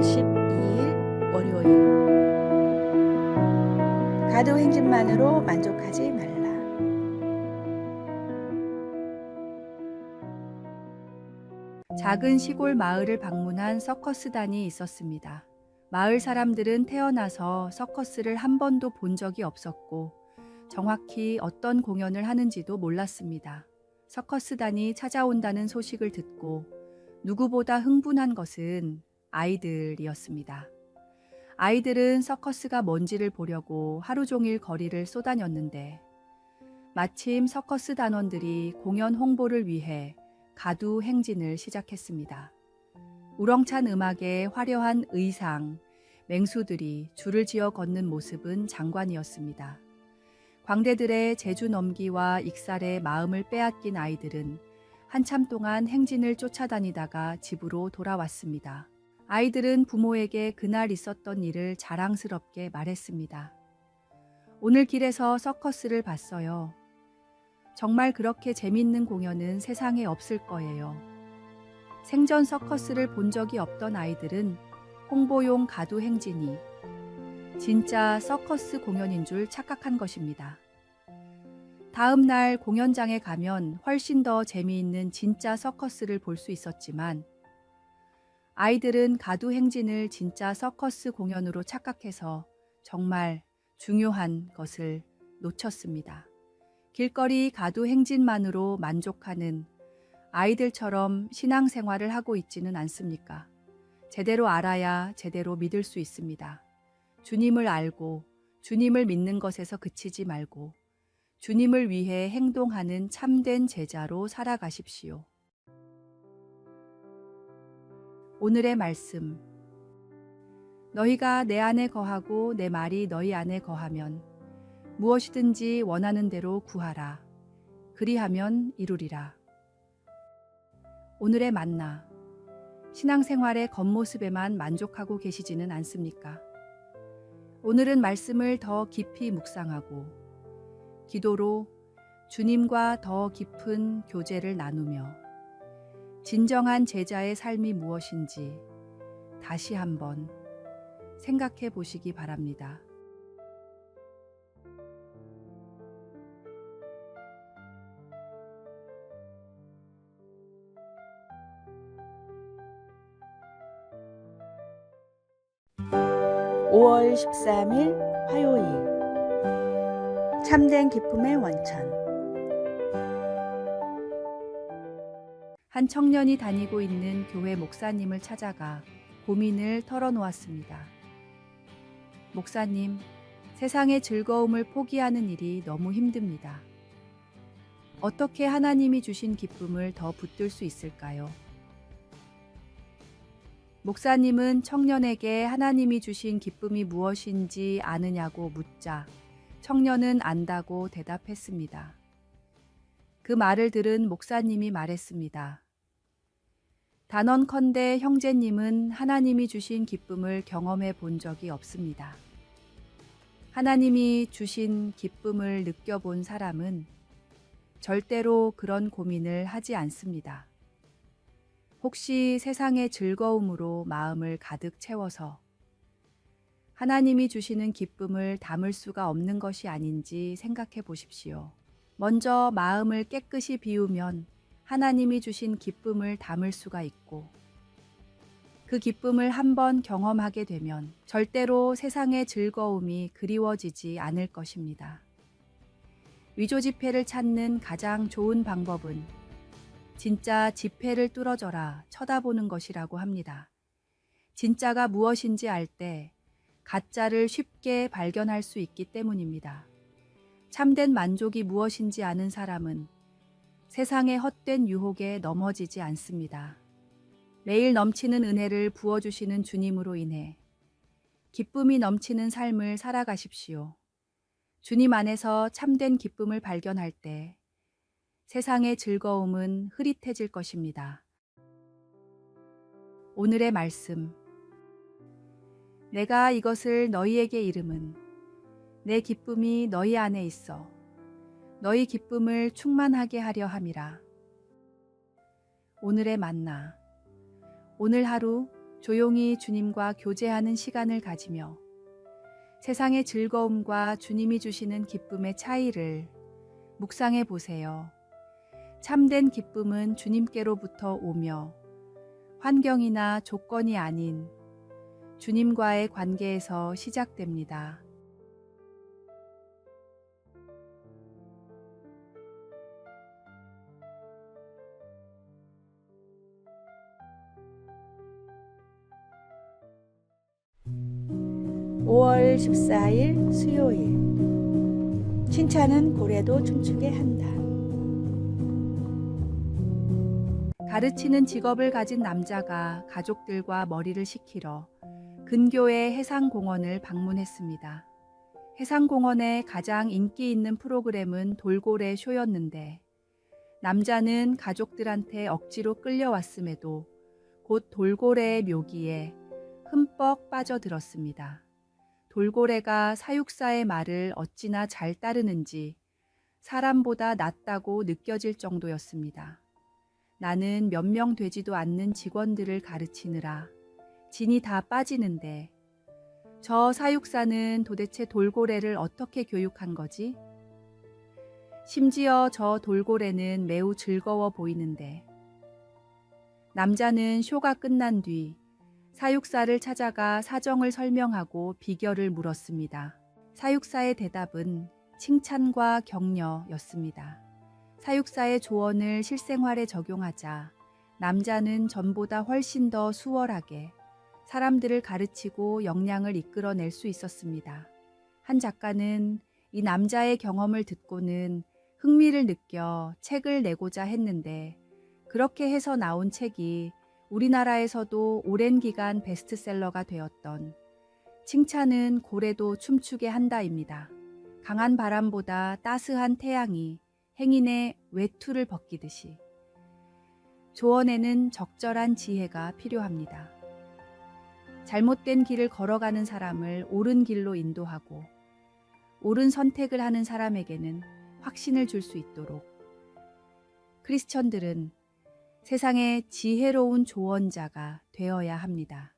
12일 월요일. 가도 행진만으로 만족하지 말라. 작은 시골 마을을 방문한 서커스단이 있었습니다. 마을 사람들은 태어나서 서커스를 한 번도 본 적이 없었고 정확히 어떤 공연을 하는지도 몰랐습니다. 서커스단이 찾아온다는 소식을 듣고 누구보다 흥분한 것은 아이들이었습니다. 아이들은 서커스가 뭔지를 보려고 하루 종일 거리를 쏘다녔는데 마침 서커스 단원들이 공연 홍보를 위해 가두 행진을 시작했습니다. 우렁찬 음악에 화려한 의상, 맹수들이 줄을 지어 걷는 모습은 장관이었습니다. 광대들의 재주 넘기와 익살에 마음을 빼앗긴 아이들은 한참 동안 행진을 쫓아다니다가 집으로 돌아왔습니다. 아이들은 부모에게 그날 있었던 일을 자랑스럽게 말했습니다. 오늘 길에서 서커스를 봤어요. 정말 그렇게 재밌는 공연은 세상에 없을 거예요. 생전 서커스를 본 적이 없던 아이들은 홍보용 가두 행진이 진짜 서커스 공연인 줄 착각한 것입니다. 다음 날 공연장에 가면 훨씬 더 재미있는 진짜 서커스를 볼 수 있었지만 아이들은 가두 행진을 진짜 서커스 공연으로 착각해서 정말 중요한 것을 놓쳤습니다. 길거리 가두 행진만으로 만족하는 아이들처럼 신앙생활을 하고 있지는 않습니까? 제대로 알아야 제대로 믿을 수 있습니다. 주님을 알고 주님을 믿는 것에서 그치지 말고 주님을 위해 행동하는 참된 제자로 살아가십시오. 오늘의 말씀. 너희가 내 안에 거하고 내 말이 너희 안에 거하면 무엇이든지 원하는 대로 구하라. 그리하면 이루리라. 오늘의 만나. 신앙생활의 겉모습에만 만족하고 계시지는 않습니까? 오늘은 말씀을 더 깊이 묵상하고 기도로 주님과 더 깊은 교제를 나누며 진정한 제자의 삶이 무엇인지 다시 한번 생각해 보시기 바랍니다. (5월 13일) 화요일. 참된 기쁨의 원천. 한 청년이 다니고 있는 교회 목사님을 찾아가 고민을 털어놓았습니다. 목사님, 세상의 즐거움을 포기하는 일이 너무 힘듭니다. 어떻게 하나님이 주신 기쁨을 더 붙들 수 있을까요? 목사님은 청년에게 하나님이 주신 기쁨이 무엇인지 아느냐고 묻자 청년은 안다고 대답했습니다. 그 말을 들은 목사님이 말했습니다. 단언컨대 형제님은 하나님이 주신 기쁨을 경험해 본 적이 없습니다. 하나님이 주신 기쁨을 느껴본 사람은 절대로 그런 고민을 하지 않습니다. 혹시 세상의 즐거움으로 마음을 가득 채워서 하나님이 주시는 기쁨을 담을 수가 없는 것이 아닌지 생각해 보십시오. 먼저 마음을 깨끗이 비우면 하나님이 주신 기쁨을 담을 수가 있고 그 기쁨을 한번 경험하게 되면 절대로 세상의 즐거움이 그리워지지 않을 것입니다. 위조 지폐를 찾는 가장 좋은 방법은 진짜 지폐를 뚫어져라 쳐다보는 것이라고 합니다. 진짜가 무엇인지 알 때 가짜를 쉽게 발견할 수 있기 때문입니다. 참된 만족이 무엇인지 아는 사람은 세상의 헛된 유혹에 넘어지지 않습니다. 매일 넘치는 은혜를 부어주시는 주님으로 인해 기쁨이 넘치는 삶을 살아가십시오. 주님 안에서 참된 기쁨을 발견할 때 세상의 즐거움은 흐릿해질 것입니다. 오늘의 말씀. 내가 이것을 너희에게 이름은 내 기쁨이 너희 안에 있어 너희 기쁨을 충만하게 하려 함이라. 오늘의 만나. 오늘 하루 조용히 주님과 교제하는 시간을 가지며 세상의 즐거움과 주님이 주시는 기쁨의 차이를 묵상해 보세요. 참된 기쁨은 주님께로부터 오며 환경이나 조건이 아닌 주님과의 관계에서 시작됩니다. (5월 14일) 수요일. 칭찬은 고래도 춤추게 한다. 가르치는 직업을 가진 남자가 가족들과 머리를 식히러 근교의 해상공원을 방문했습니다. 해상공원의 가장 인기 있는 프로그램은 돌고래 쇼였는데 남자는 가족들한테 억지로 끌려왔음에도 곧 돌고래의 묘기에 흠뻑 빠져들었습니다. 돌고래가 사육사의 말을 어찌나 잘 따르는지 사람보다 낫다고 느껴질 정도였습니다. 나는 몇 명 되지도 않는 직원들을 가르치느라 진이 다 빠지는데 저 사육사는 도대체 돌고래를 어떻게 교육한 거지? 심지어 저 돌고래는 매우 즐거워 보이는데 남자는 쇼가 끝난 뒤 사육사를 찾아가 사정을 설명하고 비결을 물었습니다. 사육사의 대답은 칭찬과 격려였습니다. 사육사의 조언을 실생활에 적용하자 남자는 전보다 훨씬 더 수월하게 사람들을 가르치고 역량을 이끌어낼 수 있었습니다. 한 작가는 이 남자의 경험을 듣고는 흥미를 느껴 책을 내고자 했는데 그렇게 해서 나온 책이 우리나라에서도 오랜 기간 베스트셀러가 되었던 칭찬은 고래도 춤추게 한다입니다. 강한 바람보다 따스한 태양이 행인의 외투를 벗기듯이 조언에는 적절한 지혜가 필요합니다. 잘못된 길을 걸어가는 사람을 옳은 길로 인도하고 옳은 선택을 하는 사람에게는 확신을 줄 수 있도록 크리스천들은 세상의 지혜로운 조언자가 되어야 합니다.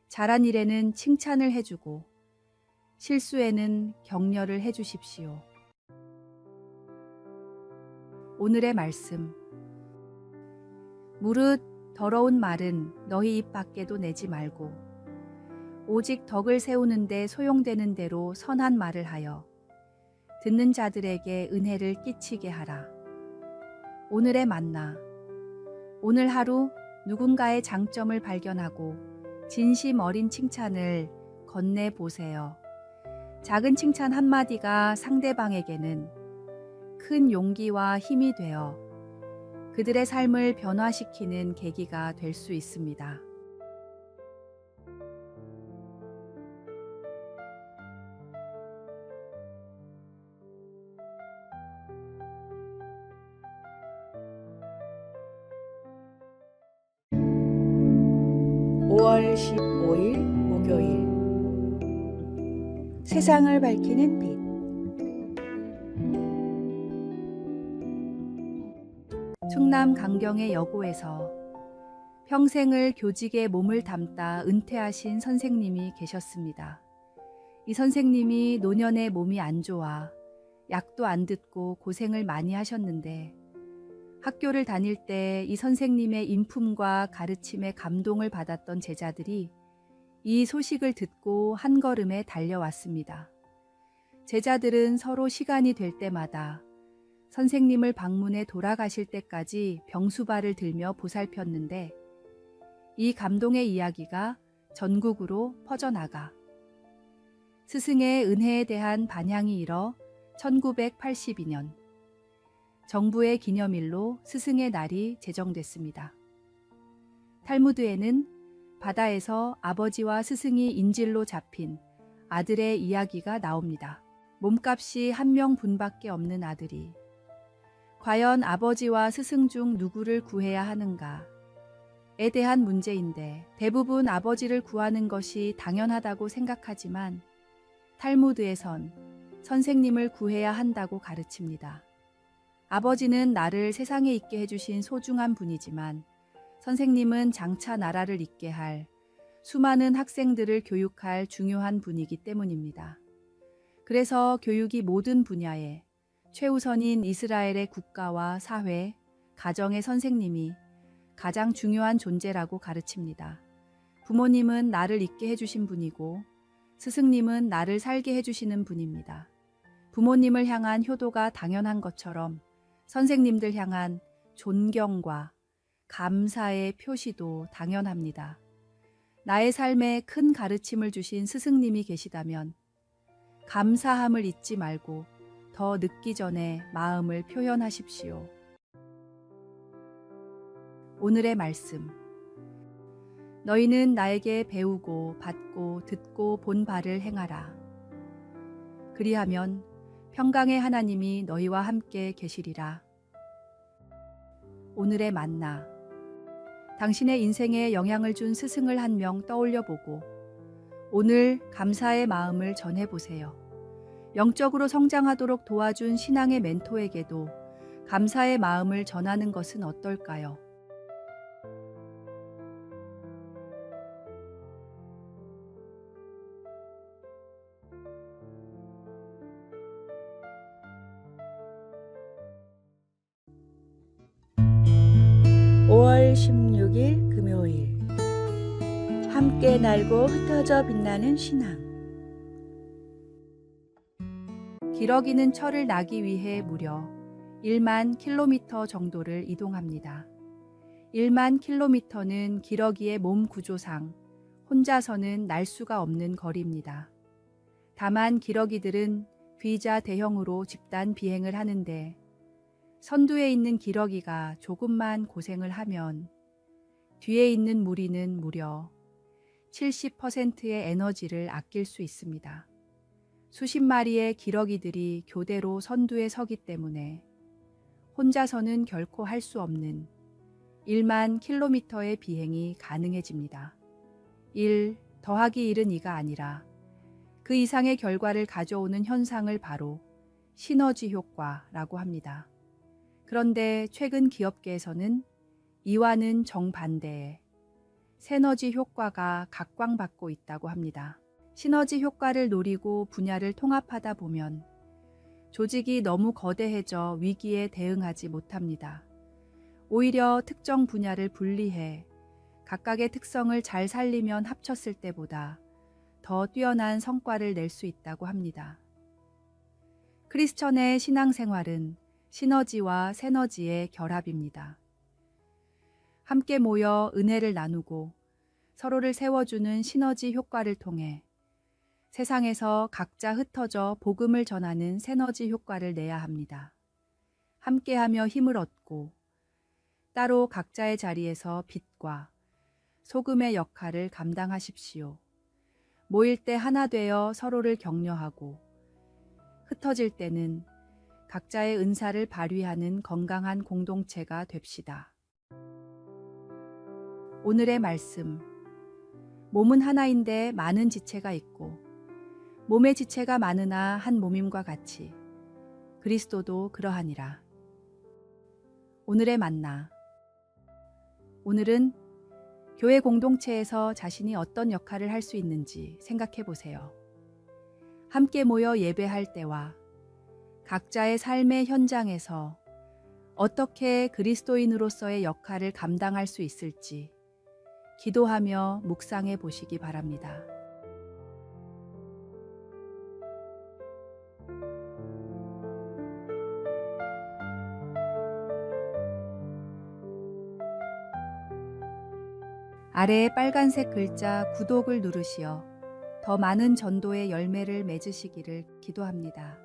잘한 일에는 칭찬을 해주고 실수에는 격려를 해주십시오. 오늘의 말씀. 무릇 더러운 말은 너희 입 밖에도 내지 말고 오직 덕을 세우는데 소용되는 대로 선한 말을 하여 듣는 자들에게 은혜를 끼치게 하라. 오늘의 만나. 오늘 하루 누군가의 장점을 발견하고 진심 어린 칭찬을 건네보세요. 작은 칭찬 한마디가 상대방에게는 큰 용기와 힘이 되어 그들의 삶을 변화시키는 계기가 될 수 있습니다. (5월 15일) 목요일. 세상을 밝히는 빛. 충남 강경의 여고에서 평생을 교직에 몸을 담다 은퇴하신 선생님이 계셨습니다. 이 선생님이 노년에 몸이 안 좋아 약도 안 듣고 고생을 많이 하셨는데 학교를 다닐 때 이 선생님의 인품과 가르침에 감동을 받았던 제자들이 이 소식을 듣고 한 걸음에 달려왔습니다. 제자들은 서로 시간이 될 때마다 선생님을 방문해 돌아가실 때까지 병수발을 들며 보살폈는데 이 감동의 이야기가 전국으로 퍼져나가 스승의 은혜에 대한 반향이 일어 1982년 정부의 기념일로 스승의 날이 제정됐습니다. 탈무드에는 바다에서 아버지와 스승이 인질로 잡힌 아들의 이야기가 나옵니다. 몸값이 한 명분밖에 없는 아들이 과연 아버지와 스승 중 누구를 구해야 하는가에 대한 문제인데 대부분 아버지를 구하는 것이 당연하다고 생각하지만 탈무드에선 선생님을 구해야 한다고 가르칩니다. 아버지는 나를 세상에 있게 해주신 소중한 분이지만 선생님은 장차 나라를 잇게 할 수많은 학생들을 교육할 중요한 분이기 때문입니다. 그래서 교육이 모든 분야에 최우선인 이스라엘의 국가와 사회, 가정의 선생님이 가장 중요한 존재라고 가르칩니다. 부모님은 나를 있게 해주신 분이고 스승님은 나를 살게 해주시는 분입니다. 부모님을 향한 효도가 당연한 것처럼 선생님들 향한 존경과 감사의 표시도 당연합니다. 나의 삶에 큰 가르침을 주신 스승님이 계시다면 감사함을 잊지 말고 더 늦기 전에 마음을 표현하십시오. 오늘의 말씀. 너희는 나에게 배우고 받고 듣고 본 바를 행하라. 그리하면 평강의 하나님이 너희와 함께 계시리라. 오늘의 만나. 당신의 인생에 영향을 준 스승을 한 명 떠올려 보고 오늘 감사의 마음을 전해보세요. 영적으로 성장하도록 도와준 신앙의 멘토에게도 감사의 마음을 전하는 것은 어떨까요? (5월 16일) 금요일. 함께 날고 흩어져 빛나는 신앙. 기러기는 철을 나기 위해 무려 1만 킬로미터 정도를 이동합니다. 1만 킬로미터는 기러기의 몸 구조상 혼자서는 날 수가 없는 거리입니다. 다만 기러기들은 V자 대형으로 집단 비행을 하는데 선두에 있는 기러기가 조금만 고생을 하면 뒤에 있는 무리는 무려 70%의 에너지를 아낄 수 있습니다. 수십 마리의 기러기들이 교대로 선두에 서기 때문에 혼자서는 결코 할 수 없는 1만 킬로미터의 비행이 가능해집니다. 1 더하기 1은 2가 아니라 그 이상의 결과를 가져오는 현상을 바로 시너지 효과라고 합니다. 그런데 최근 기업계에서는 이와는 정반대의 세너지 효과가 각광받고 있다고 합니다. 시너지 효과를 노리고 분야를 통합하다 보면 조직이 너무 거대해져 위기에 대응하지 못합니다. 오히려 특정 분야를 분리해 각각의 특성을 잘 살리면 합쳤을 때보다 더 뛰어난 성과를 낼 수 있다고 합니다. 크리스천의 신앙생활은 시너지와 세너지의 결합입니다. 함께 모여 은혜를 나누고 서로를 세워주는 시너지 효과를 통해 세상에서 각자 흩어져 복음을 전하는 세너지 효과를 내야 합니다. 함께하며 힘을 얻고 따로 각자의 자리에서 빛과 소금의 역할을 감당하십시오. 모일 때 하나 되어 서로를 격려하고 흩어질 때는 각자의 은사를 발휘하는 건강한 공동체가 됩시다. 오늘의 말씀. 몸은 하나인데 많은 지체가 있고 몸의 지체가 많으나 한 몸임과 같이 그리스도도 그러하니라. 오늘의 만나. 오늘은 교회 공동체에서 자신이 어떤 역할을 할 수 있는지 생각해 보세요. 함께 모여 예배할 때와 각자의 삶의 현장에서 어떻게 그리스도인으로서의 역할을 감당할 수 있을지 기도하며 묵상해 보시기 바랍니다. 아래에 빨간색 글자 구독을 누르시어 더 많은 전도의 열매를 맺으시기를 기도합니다.